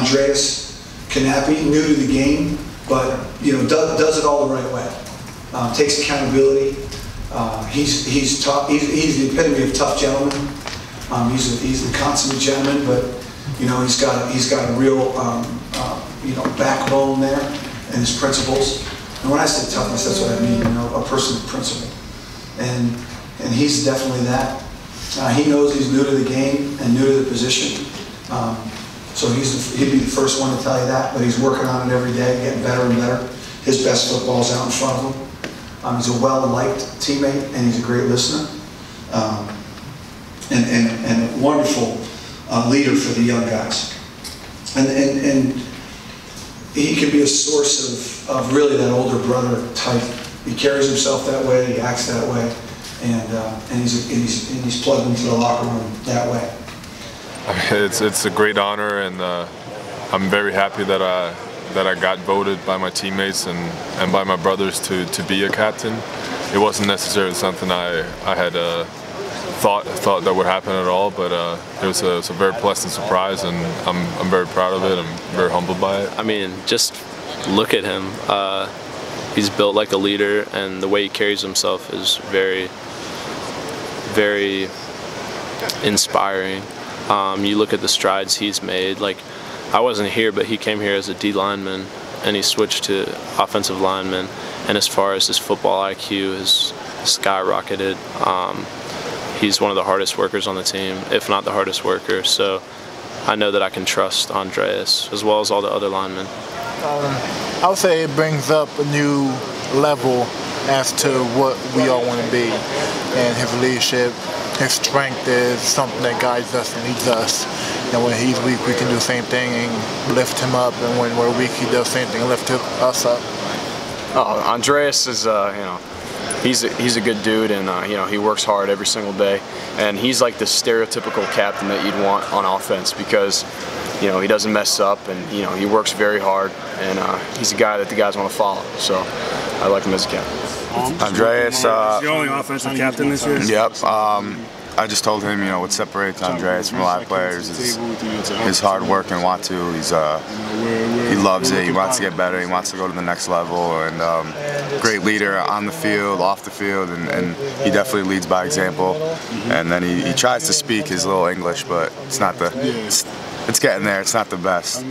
Andreas Knappe, new to the game, but does it all the right way. Takes accountability. He's tough. He's the epitome of tough gentleman. He's the consummate gentleman, but he's got a real backbone there and his principles. And when I say toughness, that's what I mean. A person of principle, and he's definitely that. He knows he's new to the game and new to the position, so he'd be the first one to tell you that. But he's working on it every day, getting better and better. His best football's out in front of him. He's a well-liked teammate, and he's a great listener, and a wonderful leader for the young guys. And he can be a source of really that older brother type. He carries himself that way, he acts that way, and he's plugged into the locker room that way. It's a great honor, and I'm very happy that I got voted by my teammates and by my brothers to be a captain. It wasn't necessarily something I had thought that would happen at all, but it was a very pleasant surprise, and I'm very proud of it. I'm very humbled by it. I mean, just look at him. He's built like a leader, and the way he carries himself is very, very inspiring. You look at the strides he's made. Like, I wasn't here, but he came here as a D lineman, and he switched to offensive lineman. And as far as his football IQ has skyrocketed. He's one of the hardest workers on the team, if not the hardest worker. So I know that I can trust Andreas as well as all the other linemen. I would say it brings up a new level as to what we all want to be. And his leadership, his strength is something that guides us and leads us. And when he's weak, we can do the same thing and lift him up. And when we're weak, he does the same thing and lift us up. Oh, Andreas is, he's a good dude, and he works hard every single day. And he's like the stereotypical captain that you'd want on offense because, he doesn't mess up, and he works very hard, and he's a guy that the guys want to follow. So I like him as a captain. Andreas. He's the only offensive captain this year. Yep. I just told him, what separates Andreas from a lot of players is his hard work and want to. He loves it. He wants to get better. He wants to go to the next level. And great leader on the field, off the field, and he definitely leads by example. And then he tries to speak his little English, but it's not it's getting there. It's not the best.